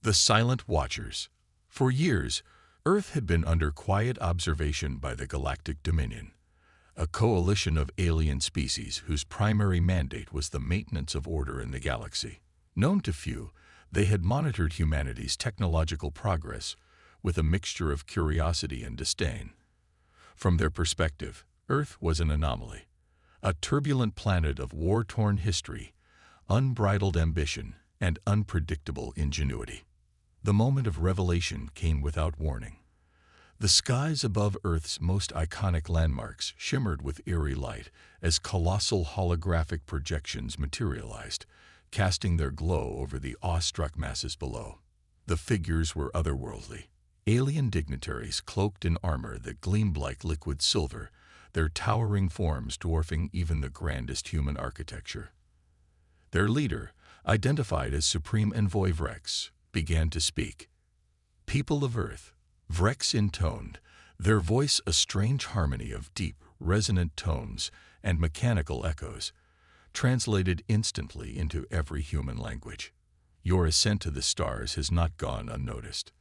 The Silent Watchers. For years, Earth had been under quiet observation by the Galactic Dominion, a coalition of alien species whose primary mandate was the maintenance of order in the galaxy. Known to few, they had monitored humanity's technological progress with a mixture of curiosity and disdain. From their perspective, Earth was an anomaly, a turbulent planet of war-torn history, unbridled ambition, and unpredictable ingenuity. The moment of revelation came without warning. The skies above Earth's most iconic landmarks shimmered with eerie light as colossal holographic projections materialized, casting their glow over the awestruck masses below. The figures were otherworldly. Alien dignitaries cloaked in armor that gleamed like liquid silver, their towering forms dwarfing even the grandest human architecture. Their leader, identified as Supreme Envoy Vrex, began to speak. People of Earth, Vrex intoned, their voice a strange harmony of deep, resonant tones and mechanical echoes, translated instantly into every human language. Your ascent to the stars has not gone unnoticed.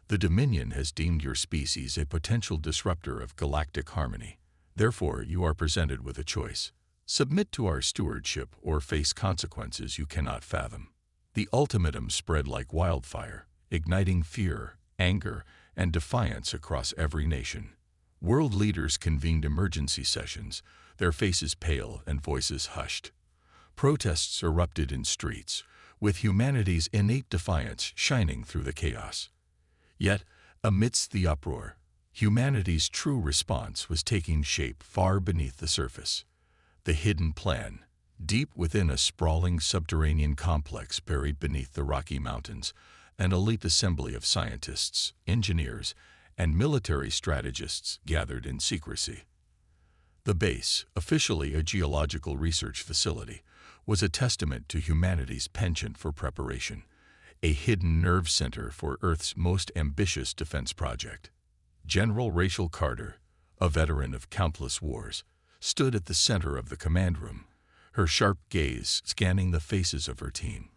The Dominion has deemed your species a potential disruptor of galactic harmony. Therefore, you are presented with a choice. Submit to our stewardship or face consequences you cannot fathom. The ultimatum spread like wildfire, igniting fear, anger, and defiance across every nation. World leaders convened emergency sessions, their faces pale and voices hushed. Protests erupted in streets, with humanity's innate defiance shining through the chaos. Yet, amidst the uproar, humanity's true response was taking shape far beneath the surface. The hidden plan, deep within a sprawling subterranean complex buried beneath the Rocky Mountains, an elite assembly of scientists, engineers, and military strategists gathered in secrecy. The base, officially a geological research facility, was a testament to humanity's penchant for preparation, a hidden nerve center for Earth's most ambitious defense project. General Rachel Carter, a veteran of countless wars, stood at the center of the command room, her sharp gaze scanning the faces of her team.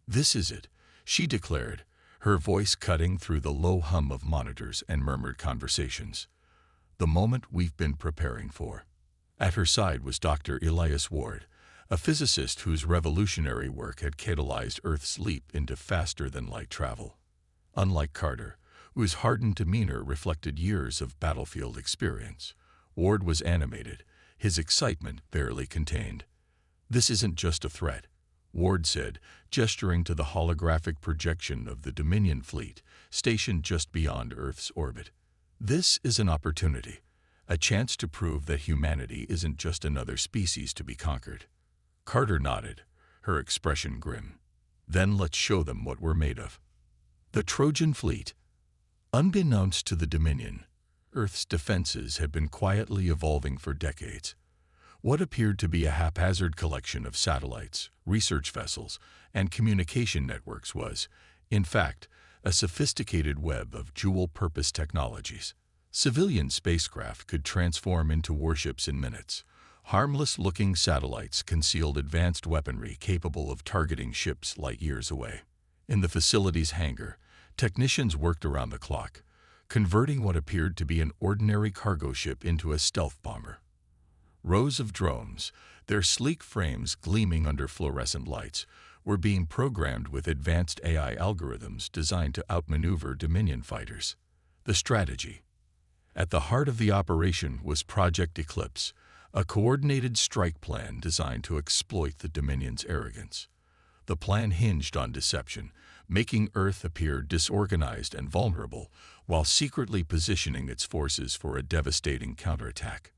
"This is it," she declared, her voice cutting through the low hum of monitors and murmured conversations. "The moment we've been preparing for." At her side was Dr. Elias Ward, a physicist whose revolutionary work had catalyzed Earth's leap into faster-than-light travel. Unlike Carter, whose hardened demeanor reflected years of battlefield experience, Ward was animated, his excitement barely contained. "This isn't just a threat," Ward said, gesturing to the holographic projection of the Dominion fleet stationed just beyond Earth's orbit. "This is an opportunity, a chance to prove that humanity isn't just another species to be conquered." Carter nodded, her expression grim. "Then let's show them what we're made of." The Trojan fleet. Unbeknownst to the Dominion, Earth's defenses had been quietly evolving for decades. What appeared to be a haphazard collection of satellites, research vessels, and communication networks was, in fact, a sophisticated web of dual-purpose technologies. Civilian spacecraft could transform into warships in minutes. Harmless-looking satellites concealed advanced weaponry capable of targeting ships light years away. In the facility's hangar, technicians worked around the clock, converting what appeared to be an ordinary cargo ship into a stealth bomber. Rows of drones, their sleek frames gleaming under fluorescent lights, were being programmed with advanced AI algorithms designed to outmaneuver Dominion fighters. The strategy. At the heart of the operation was Project Eclipse, a coordinated strike plan designed to exploit the Dominion's arrogance. The plan hinged on deception, making Earth appear disorganized and vulnerable, while secretly positioning its forces for a devastating counterattack.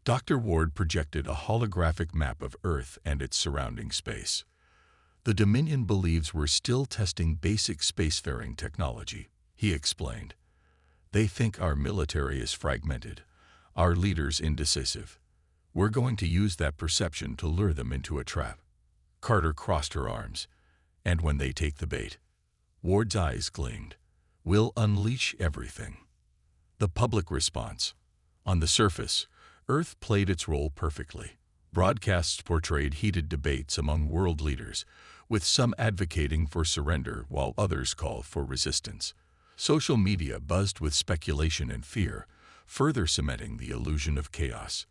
Dr. Ward projected a holographic map of Earth and its surrounding space. "The Dominion believes we're still testing basic spacefaring technology," he explained. "They think our military is fragmented, our leaders indecisive. We're going to use that perception to lure them into a trap." Carter crossed her arms. "And when they take the bait," Ward's eyes gleamed, "we'll unleash everything." The public response. On the surface, Earth played its role perfectly. Broadcasts portrayed heated debates among world leaders, with some advocating for surrender while others call for resistance. Social media buzzed with speculation and fear, further cementing the illusion of chaos.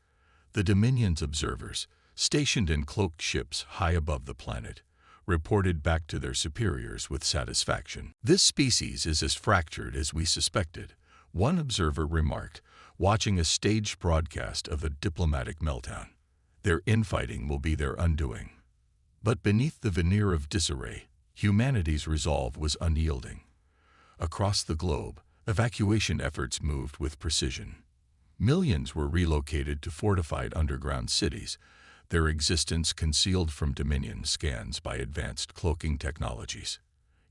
The Dominion's observers, stationed in cloaked ships high above the planet, reported back to their superiors with satisfaction. "This species is as fractured as we suspected," one observer remarked, watching a staged broadcast of a diplomatic meltdown. "Their infighting will be their undoing." But beneath the veneer of disarray, humanity's resolve was unyielding. Across the globe, evacuation efforts moved with precision. Millions were relocated to fortified underground cities, their existence concealed from Dominion scans by advanced cloaking technologies.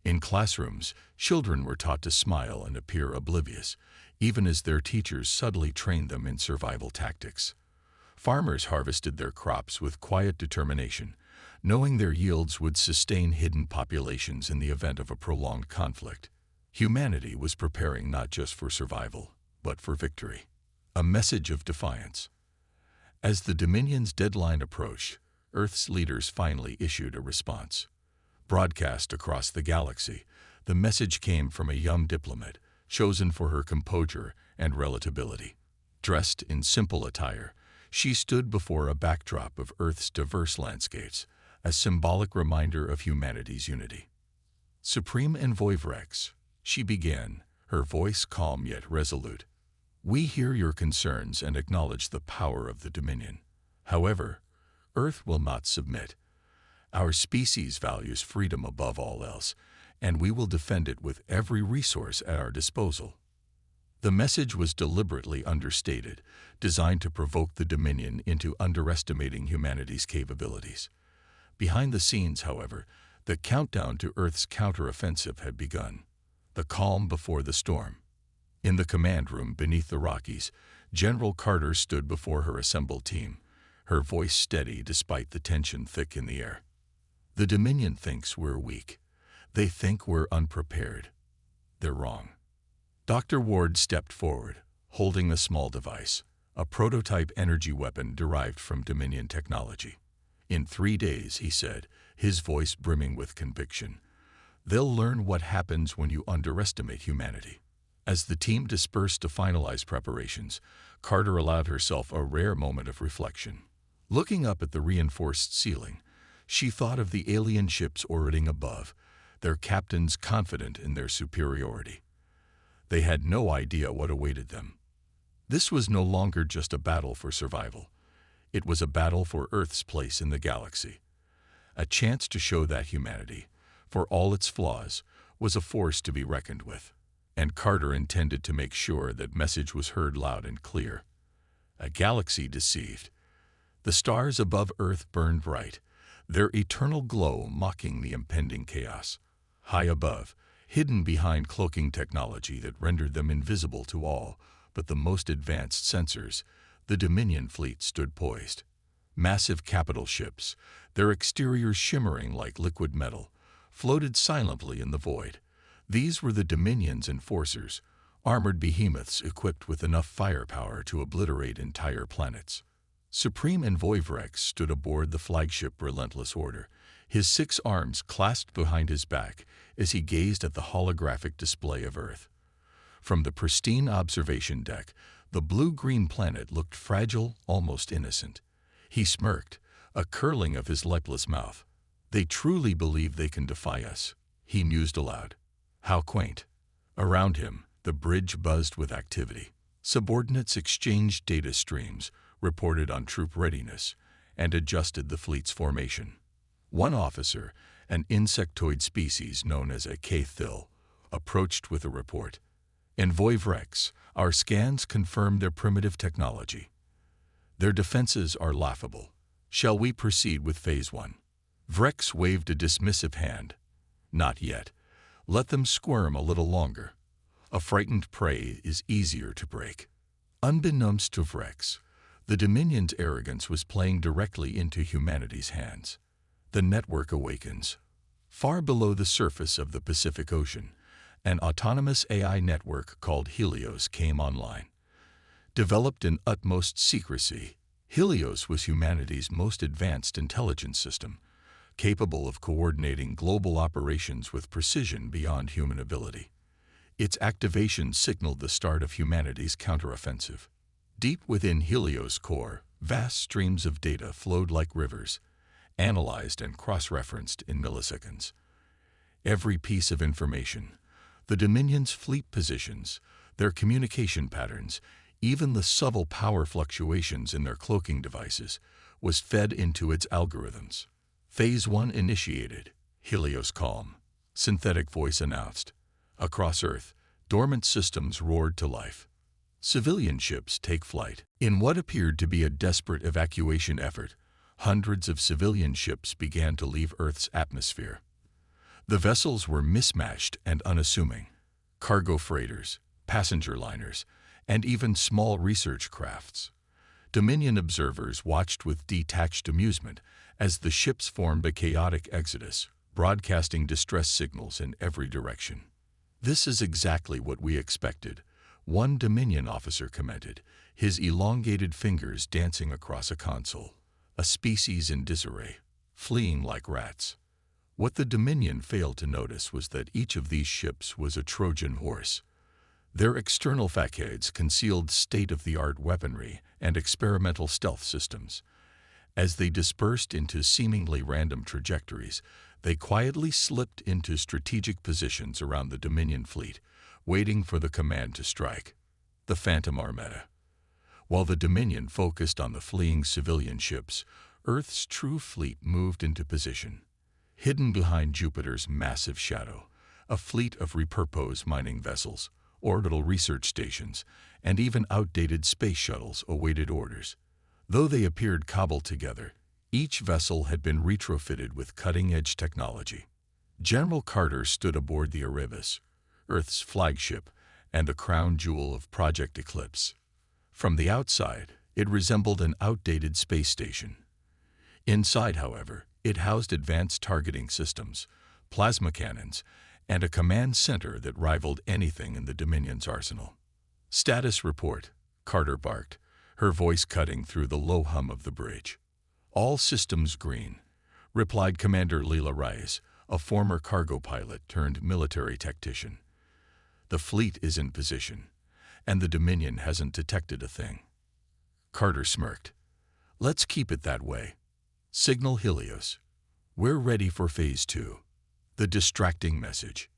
In classrooms, children were taught to smile and appear oblivious, even as their teachers subtly trained them in survival tactics. Farmers harvested their crops with quiet determination, knowing their yields would sustain hidden populations in the event of a prolonged conflict. Humanity was preparing not just for survival, but for victory. A message of defiance. As the Dominion's deadline approached, Earth's leaders finally issued a response. Broadcast across the galaxy, the message came from a young diplomat, chosen for her composure and relatability. Dressed in simple attire, she stood before a backdrop of Earth's diverse landscapes, a symbolic reminder of humanity's unity. "Supreme Envoy Vrex," she began, her voice calm yet resolute. "We hear your concerns and acknowledge the power of the Dominion. However, Earth will not submit. Our species values freedom above all else, and we will defend it with every resource at our disposal." The message was deliberately understated, designed to provoke the Dominion into underestimating humanity's capabilities. Behind the scenes, however, the countdown to Earth's counteroffensive had begun. The calm before the storm. In the command room beneath the Rockies, General Carter stood before her assembled team, her voice steady despite the tension thick in the air. "The Dominion thinks we're weak. They think we're unprepared. They're wrong." Dr. Ward stepped forward, holding a small device, a prototype energy weapon derived from Dominion technology. "In 3 days," he said, his voice brimming with conviction, "they'll learn what happens when you underestimate humanity." As the team dispersed to finalize preparations, Carter allowed herself a rare moment of reflection. Looking up at the reinforced ceiling, she thought of the alien ships orbiting above, their captains confident in their superiority. They had no idea what awaited them. This was no longer just a battle for survival. It was a battle for Earth's place in the galaxy. A chance to show that humanity, for all its flaws, was a force to be reckoned with. And Carter intended to make sure that message was heard loud and clear. A galaxy deceived. The stars above Earth burned bright, their eternal glow mocking the impending chaos. High above, hidden behind cloaking technology that rendered them invisible to all but the most advanced sensors, the Dominion fleet stood poised. Massive capital ships, their exteriors shimmering like liquid metal, floated silently in the void. These were the Dominion's enforcers, armored behemoths equipped with enough firepower to obliterate entire planets. Supreme Envoy Vrex stood aboard the flagship Relentless Order, his 6 arms clasped behind his back as he gazed at the holographic display of Earth. From the pristine observation deck, the blue-green planet looked fragile, almost innocent. He smirked, a curling of his lipless mouth. "They truly believe they can defy us," he mused aloud. How quaint. Around him, the bridge buzzed with activity. Subordinates exchanged data streams, reported on troop readiness, and adjusted the fleet's formation. One officer, an insectoid species known as a K-Thil, approached with a report. "Envoy Vrex, our scans confirm their primitive technology. Their defenses are laughable. Shall we proceed with Phase 1? Vrex waved a dismissive hand. "Not yet. Let them squirm a little longer. A frightened prey is easier to break." Unbeknownst to Vrex, the Dominion's arrogance was playing directly into humanity's hands. The network awakens. Far below the surface of the Pacific Ocean, an autonomous AI network called Helios came online. Developed in utmost secrecy, Helios was humanity's most advanced intelligence system, capable of coordinating global operations with precision beyond human ability. Its activation signaled the start of humanity's counteroffensive. Deep within Helios' core, vast streams of data flowed like rivers, analyzed and cross-referenced in milliseconds. Every piece of information, the Dominion's fleet positions, their communication patterns, even the subtle power fluctuations in their cloaking devices, was fed into its algorithms. Phase 1 initiated. Helios calm. Synthetic voice announced. Across Earth, dormant systems roared to life. Civilian ships take flight. In what appeared to be a desperate evacuation effort, hundreds of civilian ships began to leave Earth's atmosphere. The vessels were mismatched and unassuming. Cargo freighters, passenger liners, and even small research crafts. Dominion observers watched with detached amusement as the ships formed a chaotic exodus, broadcasting distress signals in every direction. "This is exactly what we expected," one Dominion officer commented, his elongated fingers dancing across a console. "A species in disarray, fleeing like rats." What the Dominion failed to notice was that each of these ships was a Trojan horse. Their external facades concealed state-of-the-art weaponry and experimental stealth systems. As they dispersed into seemingly random trajectories, they quietly slipped into strategic positions around the Dominion fleet, waiting for the command to strike. The Phantom Armada. While the Dominion focused on the fleeing civilian ships, Earth's true fleet moved into position. Hidden behind Jupiter's massive shadow, a fleet of repurposed mining vessels, orbital research stations, and even outdated space shuttles awaited orders. Though they appeared cobbled together, each vessel had been retrofitted with cutting-edge technology. General Carter stood aboard the Erebus, Earth's flagship and a crown jewel of Project Eclipse. From the outside, it resembled an outdated space station. Inside, however, it housed advanced targeting systems, plasma cannons, and a command center that rivaled anything in the Dominion's arsenal. "Status report," Carter barked, her voice cutting through the low hum of the bridge. "All systems green," replied Commander Leela Reyes, a former cargo pilot turned military tactician. "The fleet is in position, and the Dominion hasn't detected a thing." Carter smirked. "Let's keep it that way. Signal Helios. We're ready for Phase 2. The distracting message.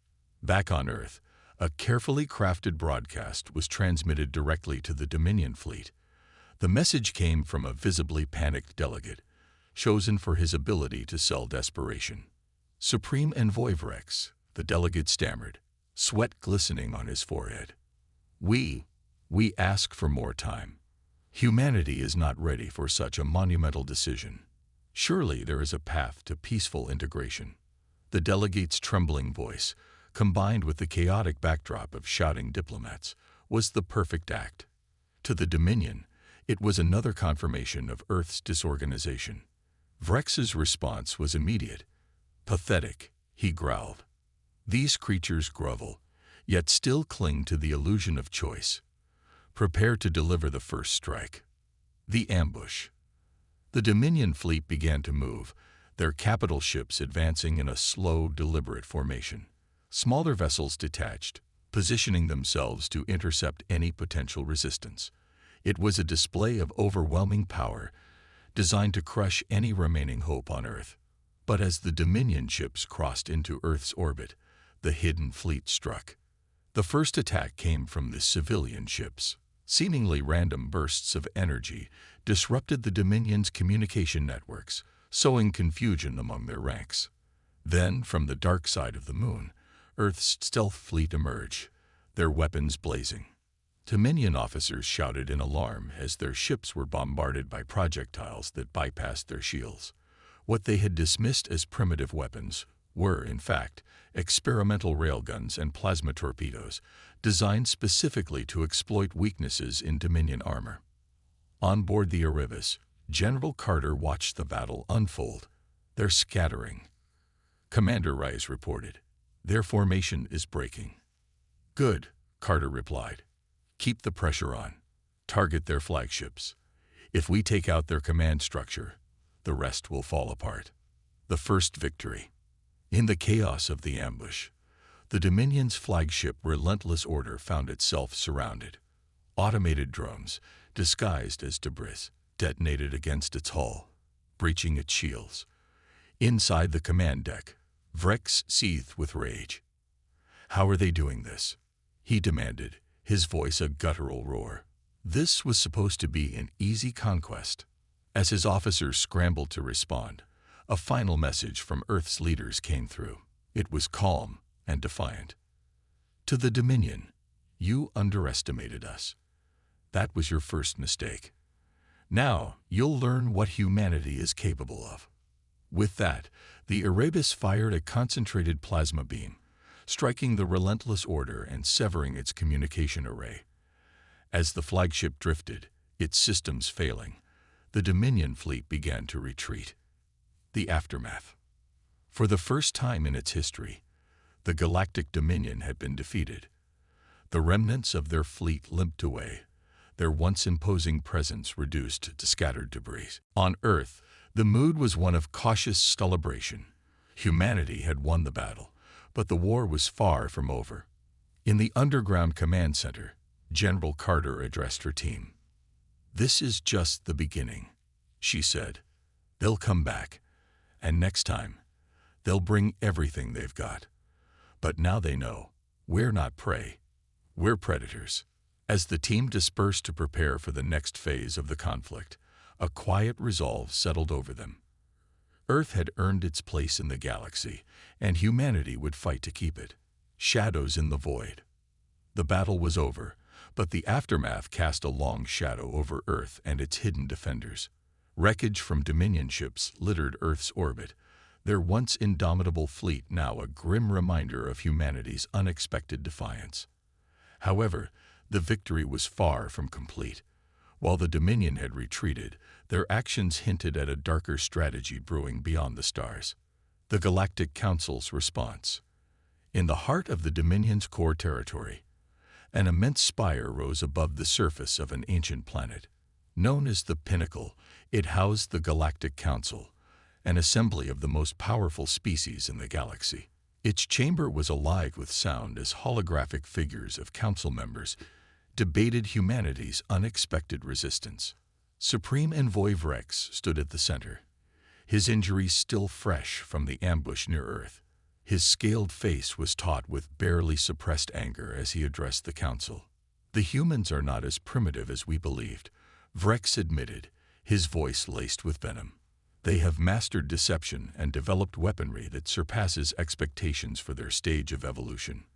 Back on Earth, a carefully crafted broadcast was transmitted directly to the Dominion fleet. The message came from a visibly panicked delegate, chosen for his ability to sell desperation. "Supreme Envoy Vrex," the delegate stammered, sweat glistening on his forehead. We ask for more time. Humanity is not ready for such a monumental decision. Surely there is a path to peaceful integration." The delegate's trembling voice, combined with the chaotic backdrop of shouting diplomats, was the perfect act. To the Dominion, it was another confirmation of Earth's disorganization. Vrex's response was immediate. "Pathetic," he growled. "These creatures grovel, yet still cling to the illusion of choice. Prepare to deliver the first strike." The ambush. The Dominion fleet began to move, their capital ships advancing in a slow, deliberate formation. Smaller vessels detached, positioning themselves to intercept any potential resistance. It was a display of overwhelming power, designed to crush any remaining hope on Earth. But as the Dominion ships crossed into Earth's orbit, the hidden fleet struck. The first attack came from the civilian ships. Seemingly random bursts of energy disrupted the Dominion's communication networks, sowing confusion among their ranks. Then, from the dark side of the moon, Earth's stealth fleet emerged, their weapons blazing. Dominion officers shouted in alarm as their ships were bombarded by projectiles that bypassed their shields. What they had dismissed as primitive weapons were, in fact, experimental railguns and plasma torpedoes, designed specifically to exploit weaknesses in Dominion armor. On board the Erebus, General Carter watched the battle unfold. "They're scattering," Commander Rice reported. "Their formation is breaking." "Good," Carter replied. "Keep the pressure on. Target their flagships. If we take out their command structure, the rest will fall apart." The first victory. In the chaos of the ambush, the Dominion's flagship Relentless Order found itself surrounded. Automated drones, disguised as debris, detonated against its hull, breaching its shields. Inside the command deck, Vrex seethed with rage. "How are they doing this?" he demanded, his voice a guttural roar. This was supposed to be an easy conquest. As his officers scrambled to respond, a final message from Earth's leaders came through. It was calm and defiant. "To the Dominion, you underestimated us. That was your first mistake. Now you'll learn what humanity is capable of." With that, the Erebus fired a concentrated plasma beam, striking the Relentless Order and severing its communication array. As the flagship drifted, its systems failing, the Dominion fleet began to retreat. The aftermath. For the first time in its history, the Galactic Dominion had been defeated. The remnants of their fleet limped away, their once imposing presence reduced to scattered debris. On Earth, the mood was one of cautious celebration. Humanity had won the battle, but the war was far from over. In the underground command center, General Carter addressed her team. "This is just the beginning," she said. "They'll come back, and next time, they'll bring everything they've got. But now they know, we're not prey, we're predators." As the team dispersed to prepare for the next phase of the conflict, a quiet resolve settled over them. Earth had earned its place in the galaxy, and humanity would fight to keep it. Shadows in the void. The battle was over, but the aftermath cast a long shadow over Earth and its hidden defenders. Wreckage from Dominion ships littered Earth's orbit, their once indomitable fleet now a grim reminder of humanity's unexpected defiance. However, the victory was far from complete. While the Dominion had retreated, their actions hinted at a darker strategy brewing beyond the stars. The Galactic Council's response. In the heart of the Dominion's core territory, an immense spire rose above the surface of an ancient planet. Known as the Pinnacle, it housed the Galactic Council, an assembly of the most powerful species in the galaxy. Its chamber was alive with sound as holographic figures of council members debated humanity's unexpected resistance. Supreme Envoy Vrex stood at the center, his injuries still fresh from the ambush near Earth. His scaled face was taut with barely suppressed anger as he addressed the council. "The humans are not as primitive as we believed," Vrex admitted, his voice laced with venom. "They have mastered deception and developed weaponry that surpasses expectations for their stage of evolution.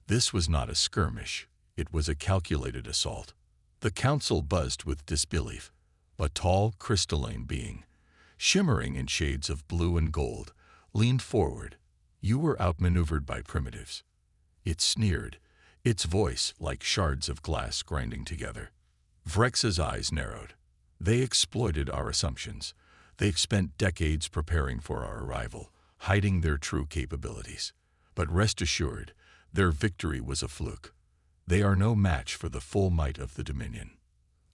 This was not a skirmish. It was a calculated assault." The council buzzed with disbelief. A tall, crystalline being, shimmering in shades of blue and gold, leaned forward. "You were outmaneuvered by primitives." It sneered, its voice like shards of glass grinding together. Vrex's eyes narrowed. "They exploited our assumptions. They've spent decades preparing for our arrival, hiding their true capabilities. But rest assured, their victory was a fluke. They are no match for the full might of the Dominion."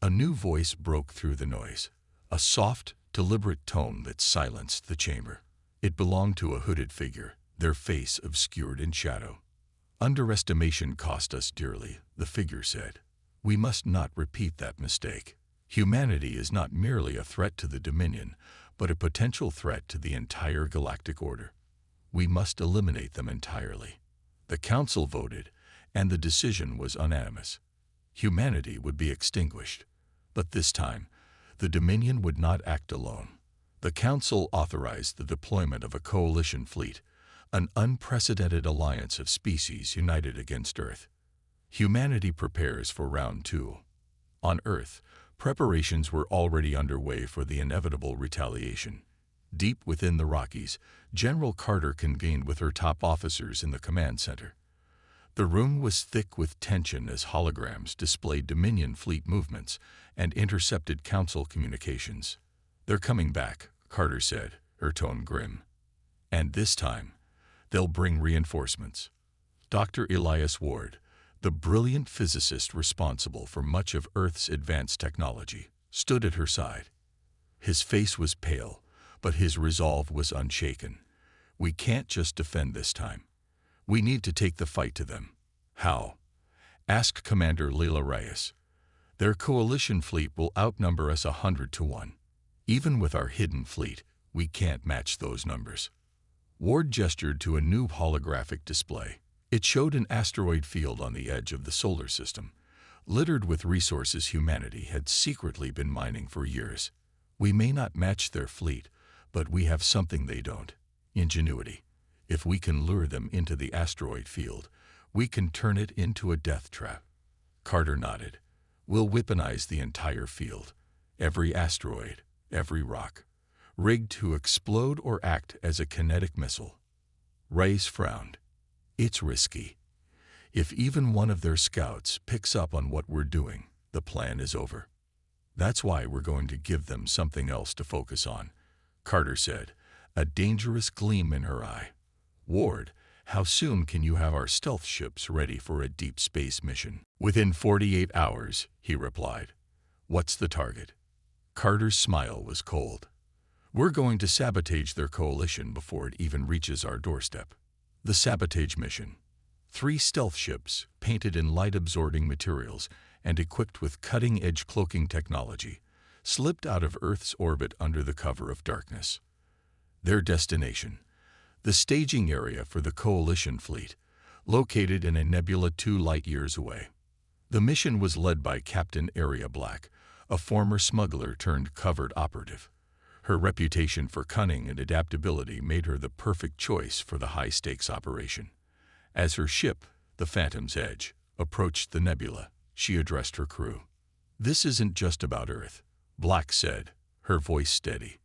A new voice broke through the noise, a soft, deliberate tone that silenced the chamber. It belonged to a hooded figure, their face obscured in shadow. "Underestimation cost us dearly," the figure said. "We must not repeat that mistake. Humanity is not merely a threat to the Dominion, but a potential threat to the entire galactic order. We must eliminate them entirely." The council voted, and the decision was unanimous. Humanity would be extinguished. But this time, the Dominion would not act alone. The Council authorized the deployment of a coalition fleet, an unprecedented alliance of species united against Earth. Humanity prepares for round 2. On Earth, preparations were already underway for the inevitable retaliation. Deep within the Rockies, General Carter convened with her top officers in the command center. The room was thick with tension as holograms displayed Dominion fleet movements and intercepted Council communications. "They're coming back," Carter said, her tone grim. "And this time, they'll bring reinforcements." Dr. Elias Ward, the brilliant physicist responsible for much of Earth's advanced technology, stood at her side. His face was pale, but his resolve was unshaken. We can't just defend this time. We need to take the fight to them. How? Asked Commander Leela Reyes. Their coalition fleet will outnumber us 100 to 1. Even with our hidden fleet, we can't match those numbers. Ward gestured to a new holographic display. It showed an asteroid field on the edge of the solar system, littered with resources humanity had secretly been mining for years. We may not match their fleet, but we have something they don't: ingenuity. If we can lure them into the asteroid field, we can turn it into a death trap. Carter nodded. We'll weaponize the entire field, every asteroid, every rock, rigged to explode or act as a kinetic missile. Reyes frowned. It's risky. If even one of their scouts picks up on what we're doing, the plan is over. That's why we're going to give them something else to focus on, Carter said, a dangerous gleam in her eye. Ward, how soon can you have our stealth ships ready for a deep space mission? Within 48 hours, he replied. What's the target? Carter's smile was cold. We're going to sabotage their coalition before it even reaches our doorstep. The sabotage mission. 3 stealth ships, painted in light-absorbing materials and equipped with cutting-edge cloaking technology, slipped out of Earth's orbit under the cover of darkness. Their destination: the staging area for the coalition fleet, located in a nebula 2 light-years away. The mission was led by Captain Arya Black, a former smuggler turned covert operative. Her reputation for cunning and adaptability made her the perfect choice for the high-stakes operation. As her ship, the Phantom's Edge, approached the nebula, she addressed her crew. This isn't just about Earth, Black said, her voice steady.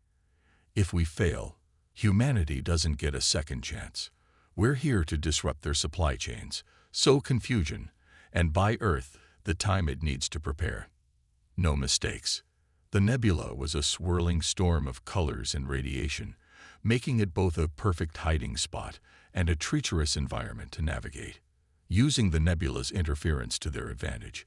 If we fail, humanity doesn't get a second chance. We're here to disrupt their supply chains, sow confusion, and buy Earth the time it needs to prepare. No mistakes. The nebula was a swirling storm of colors and radiation, making it both a perfect hiding spot and a treacherous environment to navigate. Using the nebula's interference to their advantage,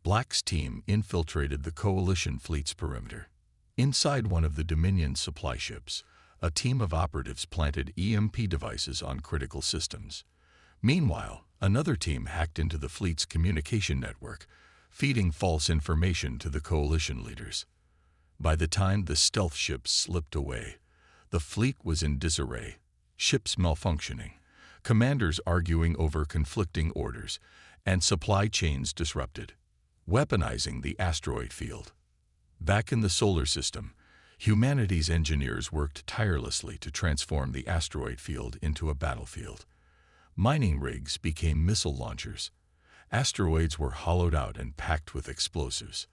Black's team infiltrated the coalition fleet's perimeter. Inside one of the Dominion's supply ships, a team of operatives planted EMP devices on critical systems. Meanwhile, another team hacked into the fleet's communication network, feeding false information to the coalition leaders. By the time the stealth ships slipped away, the fleet was in disarray, ships malfunctioning, commanders arguing over conflicting orders, and supply chains disrupted, weaponizing the asteroid field. Back in the solar system, humanity's engineers worked tirelessly to transform the asteroid field into a battlefield. Mining rigs became missile launchers. Asteroids were hollowed out and packed with explosives.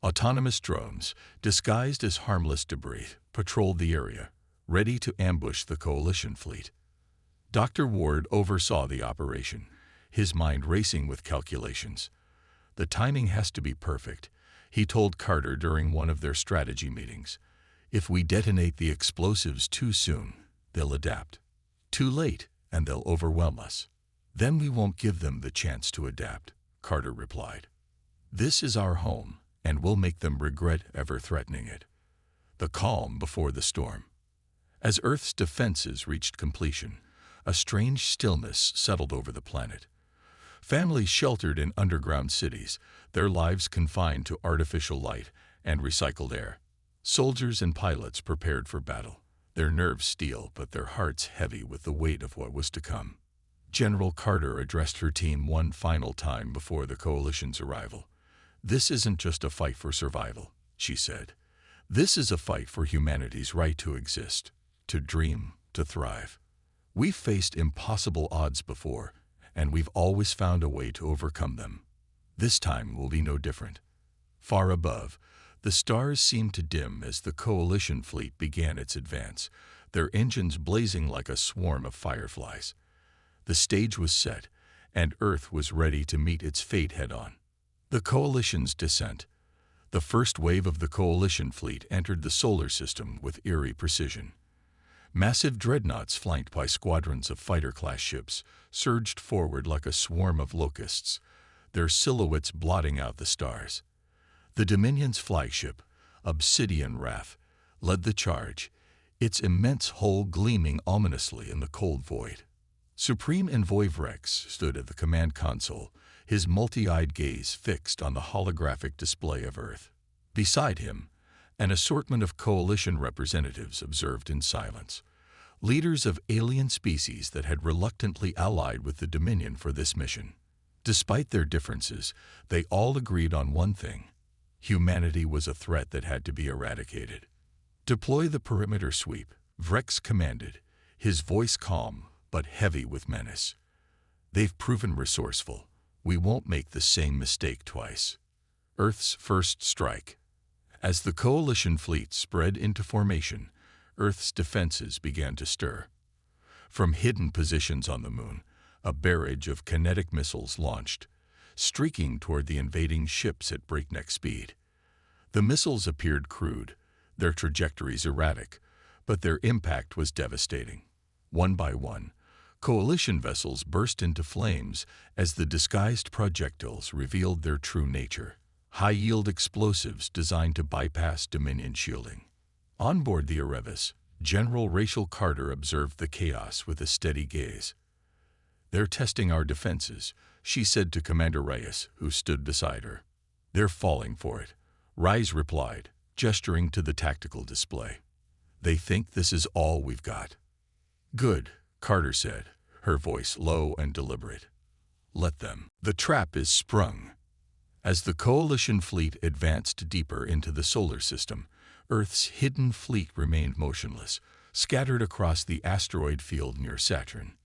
Autonomous drones, disguised as harmless debris, patrolled the area, ready to ambush the coalition fleet. Dr. Ward oversaw the operation, his mind racing with calculations. The timing has to be perfect, he told Carter during one of their strategy meetings. If we detonate the explosives too soon, they'll adapt. Too late, and they'll overwhelm us. Then we won't give them the chance to adapt, Carter replied. This is our home, and we'll make them regret ever threatening it. The calm before the storm. As Earth's defenses reached completion, a strange stillness settled over the planet. Families sheltered in underground cities, their lives confined to artificial light and recycled air. Soldiers and pilots prepared for battle, their nerves steel but their hearts heavy with the weight of what was to come. General Carter addressed her team one final time before the coalition's arrival. This isn't just a fight for survival, she said. This is a fight for humanity's right to exist, to dream, to thrive. We've faced impossible odds before, and we've always found a way to overcome them. This time will be no different. Far above, the stars seemed to dim as the coalition fleet began its advance, their engines blazing like a swarm of fireflies. The stage was set, and Earth was ready to meet its fate head-on. The coalition's descent. The first wave of the coalition fleet entered the solar system with eerie precision. Massive dreadnoughts flanked by squadrons of fighter-class ships surged forward like a swarm of locusts, their silhouettes blotting out the stars. The Dominion's flagship, Obsidian Wrath, led the charge, its immense hull gleaming ominously in the cold void. Supreme Envoy Vrex stood at the command console, his multi-eyed gaze fixed on the holographic display of Earth. Beside him, an assortment of coalition representatives observed in silence, leaders of alien species that had reluctantly allied with the Dominion for this mission. Despite their differences, they all agreed on one thing: humanity was a threat that had to be eradicated. "Deploy the perimeter sweep," Vrex commanded, his voice calm but heavy with menace. "They've proven resourceful. We won't make the same mistake twice." Earth's first strike. As the coalition fleet spread into formation, Earth's defenses began to stir. From hidden positions on the moon, a barrage of kinetic missiles launched, streaking toward the invading ships at breakneck speed. The missiles appeared crude, their trajectories erratic, but their impact was devastating. One by one, coalition vessels burst into flames as the disguised projectiles revealed their true nature: high-yield explosives designed to bypass Dominion shielding. On board the Erebus, General Rachel Carter observed the chaos with a steady gaze. "They're testing our defenses," she said to Commander Reyes, who stood beside her. "They're falling for it," Reyes replied, gesturing to the tactical display. "They think this is all we've got." "Good," Carter said, her voice low and deliberate. "Let them. The trap is sprung." As the coalition fleet advanced deeper into the solar system, Earth's hidden fleet remained motionless, scattered across the asteroid field near Saturn.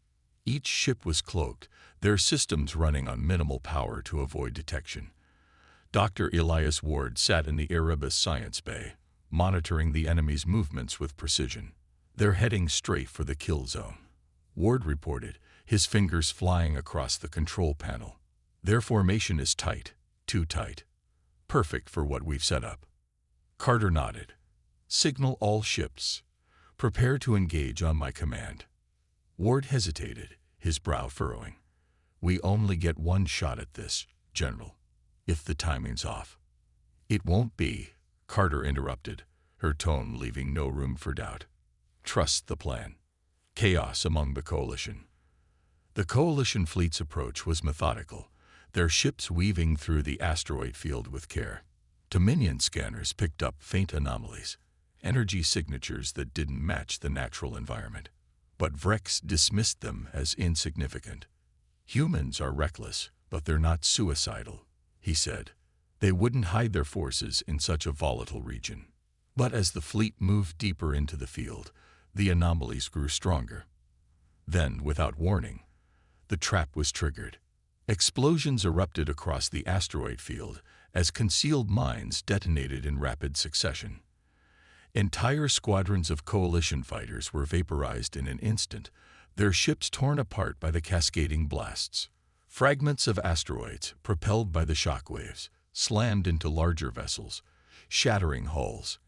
Each ship was cloaked, their systems running on minimal power to avoid detection. Dr. Elias Ward sat in the Erebus Science Bay, monitoring the enemy's movements with precision. "They're heading straight for the kill zone," Ward reported, his fingers flying across the control panel. "Their formation is tight, too tight. Perfect for what we've set up." Carter nodded. "Signal all ships. Prepare to engage on my command." Ward hesitated, his brow furrowing. "We only get one shot at this, General, if the timing's off." "It won't be," Carter interrupted, her tone leaving no room for doubt. "Trust the plan." Chaos among the coalition. The coalition fleet's approach was methodical, their ships weaving through the asteroid field with care. Dominion scanners picked up faint anomalies, energy signatures that didn't match the natural environment. But Vrex dismissed them as insignificant. "Humans are reckless, but they're not suicidal," he said. "They wouldn't hide their forces in such a volatile region." But as the fleet moved deeper into the field, the anomalies grew stronger. Then, without warning, the trap was triggered. Explosions erupted across the asteroid field as concealed mines detonated in rapid succession. Entire squadrons of coalition fighters were vaporized in an instant, their ships torn apart by the cascading blasts. Fragments of asteroids, propelled by the shockwaves, slammed into larger vessels, shattering hulls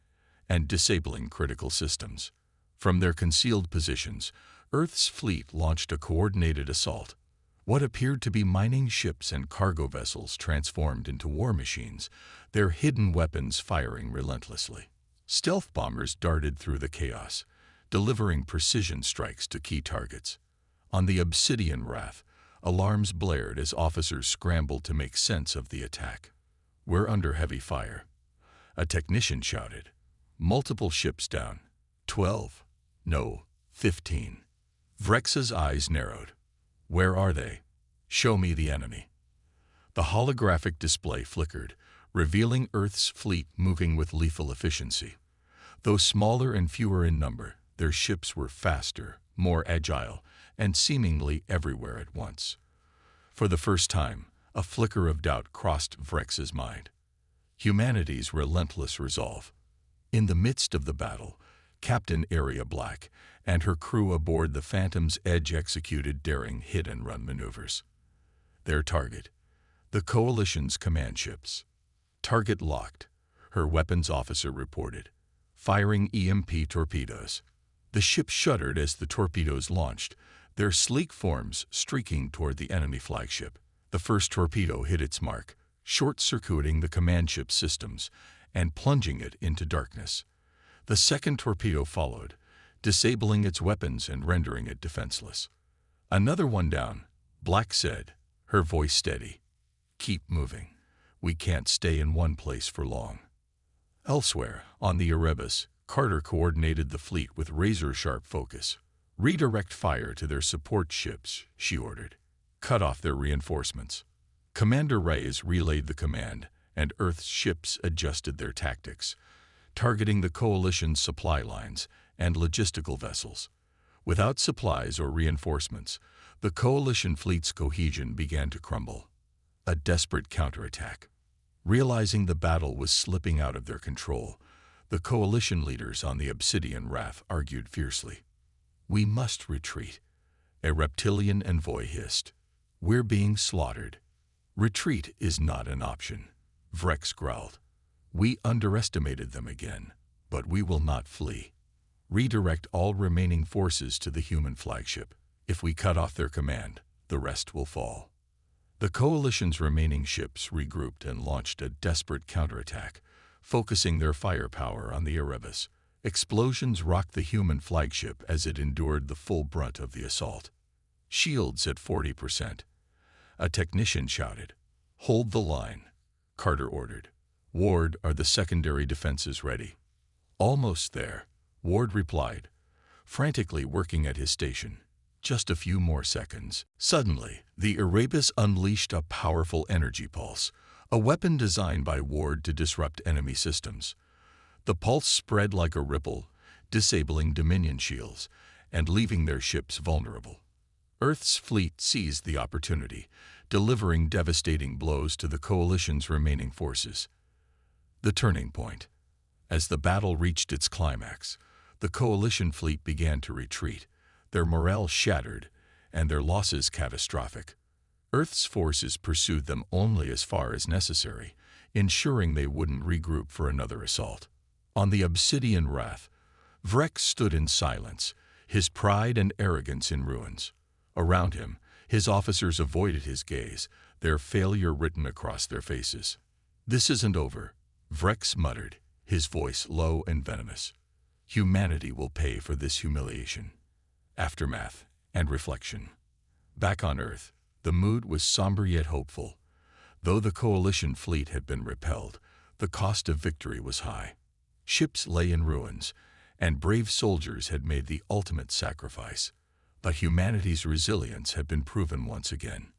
and disabling critical systems. From their concealed positions, Earth's fleet launched a coordinated assault. What appeared to be mining ships and cargo vessels transformed into war machines, their hidden weapons firing relentlessly. Stealth bombers darted through the chaos, delivering precision strikes to key targets. On the Obsidian Wrath, alarms blared as officers scrambled to make sense of the attack. "We're under heavy fire," a technician shouted. "Multiple ships down. 12. No, 15. Vrex's eyes narrowed. "Where are they? Show me the enemy." The holographic display flickered, revealing Earth's fleet moving with lethal efficiency. Though smaller and fewer in number, their ships were faster, more agile, and seemingly everywhere at once. For the first time, a flicker of doubt crossed Vrex's mind. Humanity's relentless resolve. In the midst of the battle, Captain Area Black and her crew aboard the Phantom's Edge executed daring hit-and-run maneuvers. Their target, the Coalition's command ships. "Target locked," her weapons officer reported, firing EMP torpedoes. The ship shuddered as the torpedoes launched, their sleek forms streaking toward the enemy flagship. The first torpedo hit its mark, short-circuiting the command ship's systems and plunging it into darkness. The second torpedo followed, disabling its weapons and rendering it defenseless. "Another one down," Black said, her voice steady. "Keep moving. We can't stay in one place for long." Elsewhere, on the Erebus, Carter coordinated the fleet with razor-sharp focus. "Redirect fire to their support ships," she ordered. "Cut off their reinforcements." Commander Reyes relayed the command, and Earth's ships adjusted their tactics, targeting the Coalition's supply lines and logistical vessels. Without supplies or reinforcements, the Coalition fleet's cohesion began to crumble. A desperate counterattack. Realizing the battle was slipping out of their control, the Coalition leaders on the Obsidian Wrath argued fiercely. "We must retreat," a reptilian envoy hissed. "We're being slaughtered." "Retreat is not an option," Vrex growled. "We underestimated them again, but we will not flee. Redirect all remaining forces to the human flagship. If we cut off their command, the rest will fall." The Coalition's remaining ships regrouped and launched a desperate counterattack, focusing their firepower on the Erebus. Explosions rocked the human flagship as it endured the full brunt of the assault. "Shields at 40%. A technician shouted. "Hold the line," Carter ordered. "Ward, are the secondary defenses ready?" "Almost there," Ward replied, frantically working at his station. "Just a few more seconds." Suddenly, the Erebus unleashed a powerful energy pulse, a weapon designed by Ward to disrupt enemy systems. The pulse spread like a ripple, disabling Dominion shields and leaving their ships vulnerable. Earth's fleet seized the opportunity, delivering devastating blows to the Coalition's remaining forces. The turning point. As the battle reached its climax, the Coalition fleet began to retreat, their morale shattered and their losses catastrophic. Earth's forces pursued them only as far as necessary, ensuring they wouldn't regroup for another assault. On the Obsidian Wrath, Vrex stood in silence, his pride and arrogance in ruins. Around him, his officers avoided his gaze, their failure written across their faces. "This isn't over," Vrex muttered, his voice low and venomous. "Humanity will pay for this humiliation." Aftermath and reflection. Back on Earth, the mood was somber yet hopeful. Though the Coalition fleet had been repelled, the cost of victory was high. Ships lay in ruins, and brave soldiers had made the ultimate sacrifice. But humanity's resilience had been proven once again.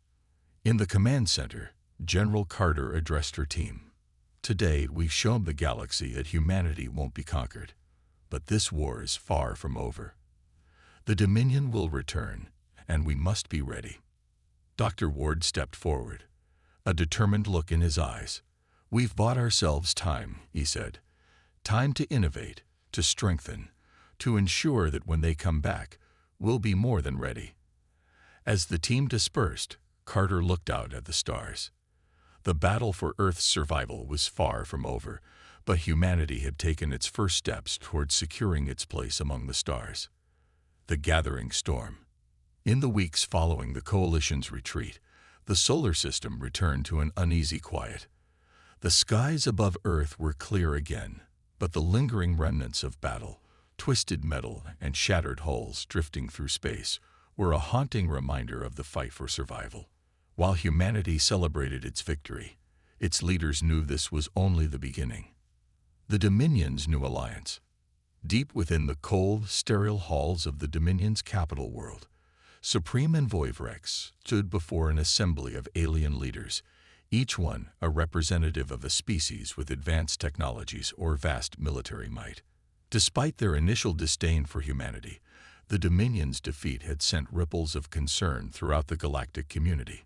In the command center, General Carter addressed her team. "Today, we've shown the galaxy that humanity won't be conquered. But this war is far from over. The Dominion will return, and we must be ready." Dr. Ward stepped forward, a determined look in his eyes. "We've bought ourselves time," he said. "Time to innovate, to strengthen, to ensure that when they come back, we'll be more than ready." As the team dispersed, Carter looked out at the stars. The battle for Earth's survival was far from over, but humanity had taken its first steps towards securing its place among the stars. The gathering storm. In the weeks following the Coalition's retreat, the solar system returned to an uneasy quiet. The skies above Earth were clear again, but the lingering remnants of battle, twisted metal and shattered hulls drifting through space, were a haunting reminder of the fight for survival. While humanity celebrated its victory, its leaders knew this was only the beginning. The Dominion's new alliance. Deep within the cold, sterile halls of the Dominion's capital world, Supreme Envoy Vrex stood before an assembly of alien leaders, each one a representative of a species with advanced technologies or vast military might. Despite their initial disdain for humanity, the Dominion's defeat had sent ripples of concern throughout the galactic community.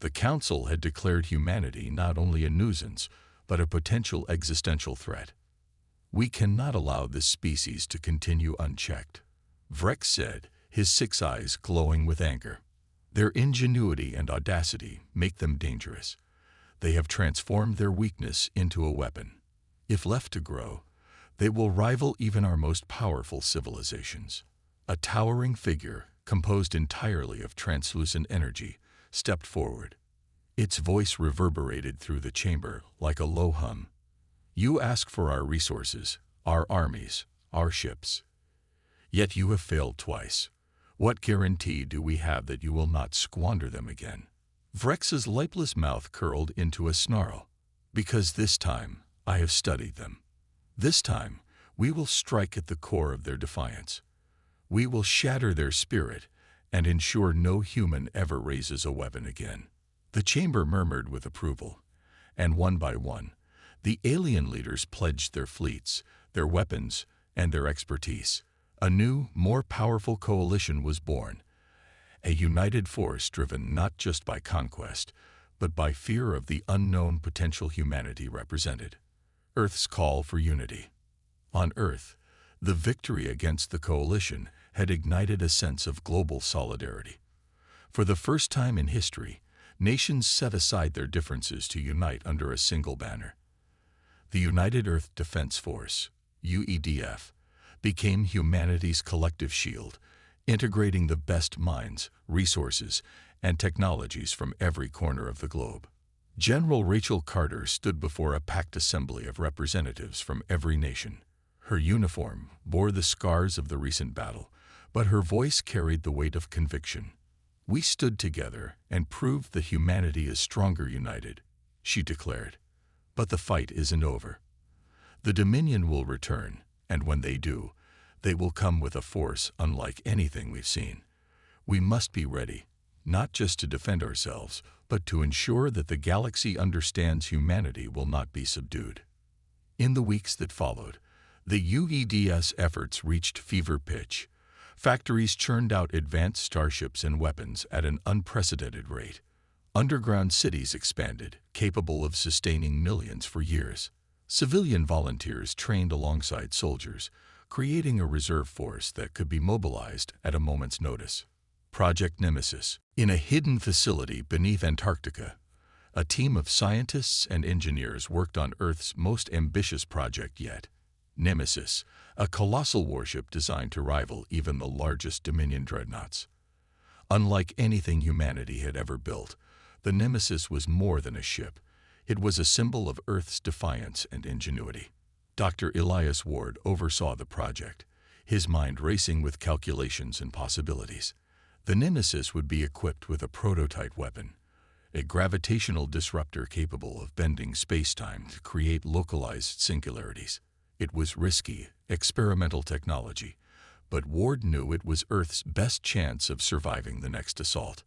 The Council had declared humanity not only a nuisance, but a potential existential threat. "We cannot allow this species to continue unchecked," Vrex said, his 6 eyes glowing with anger. "Their ingenuity and audacity make them dangerous. They have transformed their weakness into a weapon. If left to grow, they will rival even our most powerful civilizations." A towering figure, composed entirely of translucent energy, stepped forward. Its voice reverberated through the chamber like a low hum. "You ask for our resources, our armies, our ships. Yet you have failed twice. What guarantee do we have that you will not squander them again?" Vrex's lipless mouth curled into a snarl. "Because this time I have studied them. This time we will strike at the core of their defiance. We will shatter their spirit and ensure no human ever raises a weapon again." The chamber murmured with approval, and one by one, the alien leaders pledged their fleets, their weapons, and their expertise. A new, more powerful coalition was born, a united force driven not just by conquest, but by fear of the unknown potential humanity represented. Earth's call for unity. On Earth, the victory against the coalition had ignited a sense of global solidarity. For the first time in history, nations set aside their differences to unite under a single banner. The United Earth Defense Force, UEDF, became humanity's collective shield, integrating the best minds, resources, and technologies from every corner of the globe. General Rachel Carter stood before a packed assembly of representatives from every nation. Her uniform bore the scars of the recent battle, but her voice carried the weight of conviction. "We stood together and proved that humanity is stronger united," she declared. "But the fight isn't over. The Dominion will return, and when they do, they will come with a force unlike anything we've seen. We must be ready, not just to defend ourselves, but to ensure that the galaxy understands humanity will not be subdued." In the weeks that followed, the UED's efforts reached fever pitch. Factories churned out advanced starships and weapons at an unprecedented rate. Underground cities expanded, capable of sustaining millions for years. Civilian volunteers trained alongside soldiers, creating a reserve force that could be mobilized at a moment's notice. Project Nemesis. In a hidden facility beneath Antarctica, a team of scientists and engineers worked on Earth's most ambitious project yet. Nemesis, a colossal warship designed to rival even the largest Dominion dreadnoughts. Unlike anything humanity had ever built, the Nemesis was more than a ship. It was a symbol of Earth's defiance and ingenuity. Dr. Elias Ward oversaw the project, his mind racing with calculations and possibilities. The Nemesis would be equipped with a prototype weapon, a gravitational disruptor capable of bending space-time to create localized singularities. It was risky, experimental technology, but Ward knew it was Earth's best chance of surviving the next assault.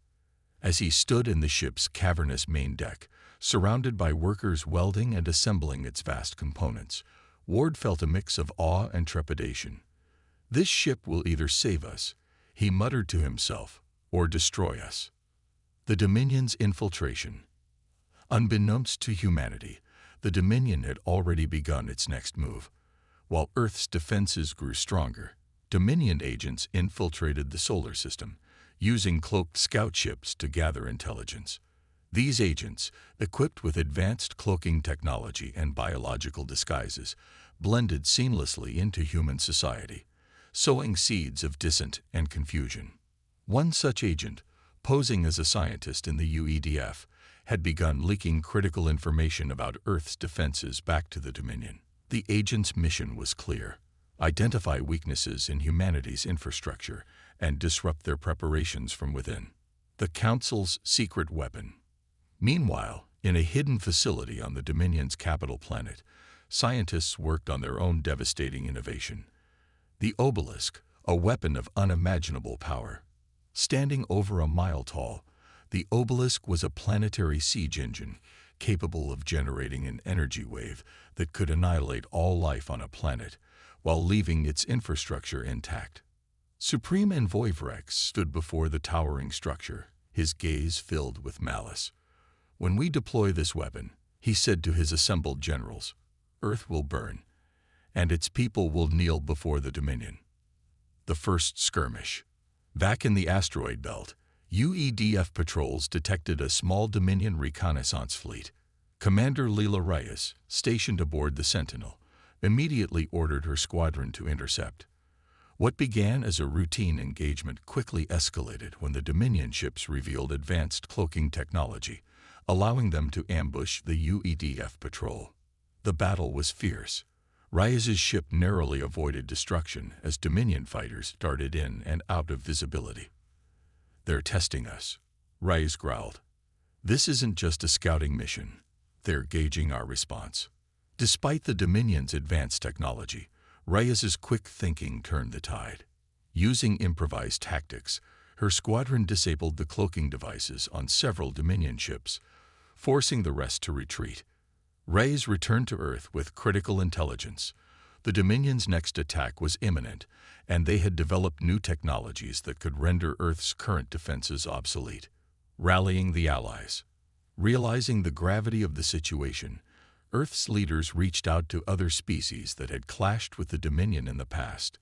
As he stood in the ship's cavernous main deck, surrounded by workers welding and assembling its vast components, Ward felt a mix of awe and trepidation. "This ship will either save us," he muttered to himself, "or destroy us." The Dominion's infiltration. Unbeknownst to humanity, the Dominion had already begun its next move. While Earth's defenses grew stronger, Dominion agents infiltrated the solar system, using cloaked scout ships to gather intelligence. These agents, equipped with advanced cloaking technology and biological disguises, blended seamlessly into human society, sowing seeds of dissent and confusion. One such agent, posing as a scientist in the UEDF, had begun leaking critical information about Earth's defenses back to the Dominion. The agent's mission was clear: identify weaknesses in humanity's infrastructure and disrupt their preparations from within. The Council's secret weapon. Meanwhile, in a hidden facility on the Dominion's capital planet, scientists worked on their own devastating innovation. The Obelisk, a weapon of unimaginable power. Standing over a mile tall, the Obelisk was a planetary siege engine, capable of generating an energy wave that could annihilate all life on a planet while leaving its infrastructure intact. Supreme Envoy Vrex stood before the towering structure, his gaze filled with malice. "When we deploy this weapon," he said to his assembled generals, "Earth will burn, and its people will kneel before the Dominion." The first skirmish. Back in the asteroid belt, UEDF patrols detected a small Dominion reconnaissance fleet. Commander Leela Reyes, stationed aboard the Sentinel, immediately ordered her squadron to intercept. What began as a routine engagement quickly escalated when the Dominion ships revealed advanced cloaking technology, allowing them to ambush the UEDF patrol. The battle was fierce. Reyes's ship narrowly avoided destruction as Dominion fighters darted in and out of visibility. "They're testing us," Reyes growled. "This isn't just a scouting mission. They're gauging our response." Despite the Dominion's advanced technology, Reyes's quick thinking turned the tide. Using improvised tactics, her squadron disabled the cloaking devices on several Dominion ships, forcing the rest to retreat. Reyes returned to Earth with critical intelligence. The Dominion's next attack was imminent, and they had developed new technologies that could render Earth's current defenses obsolete. Rallying the Allies. Realizing the gravity of the situation, Earth's leaders reached out to other species that had clashed with the Dominion in the past.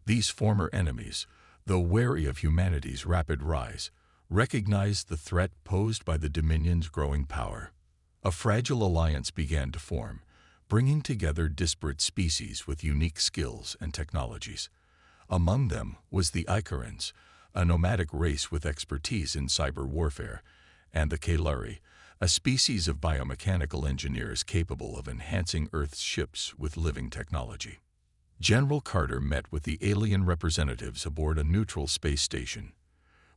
These former enemies, though wary of humanity's rapid rise, recognized the threat posed by the Dominion's growing power. A fragile alliance began to form, bringing together disparate species with unique skills and technologies. Among them was the Icarans, a nomadic race with expertise in cyber warfare, and the Kailari, a species of biomechanical engineers capable of enhancing Earth's ships with living technology. General Carter met with the alien representatives aboard a neutral space station.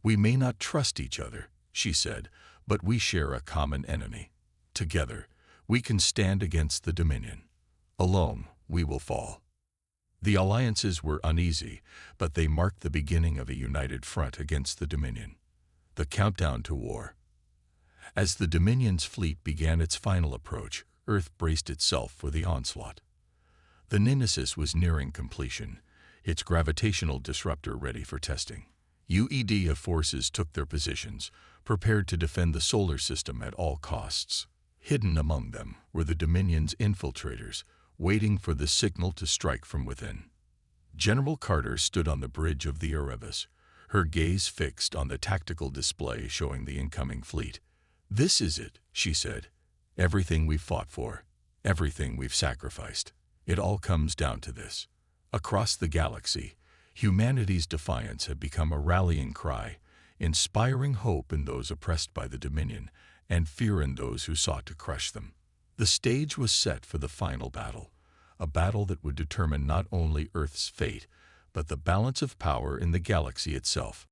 "We may not trust each other," she said, "but we share a common enemy. Together, we can stand against the Dominion. Alone, we will fall." The alliances were uneasy, but they marked the beginning of a united front against the Dominion. The countdown to war. As the Dominion's fleet began its final approach, Earth braced itself for the onslaught. The Nemesis was nearing completion, its gravitational disruptor ready for testing. UED forces took their positions, prepared to defend the solar system at all costs. Hidden among them were the Dominion's infiltrators, waiting for the signal to strike from within. General Carter stood on the bridge of the Erebus, her gaze fixed on the tactical display showing the incoming fleet. "This is it," she said. "Everything we've fought for, everything we've sacrificed. It all comes down to this." Across the galaxy, humanity's defiance had become a rallying cry, inspiring hope in those oppressed by the Dominion and fear in those who sought to crush them. The stage was set for the final battle, a battle that would determine not only Earth's fate, but the balance of power in the galaxy itself.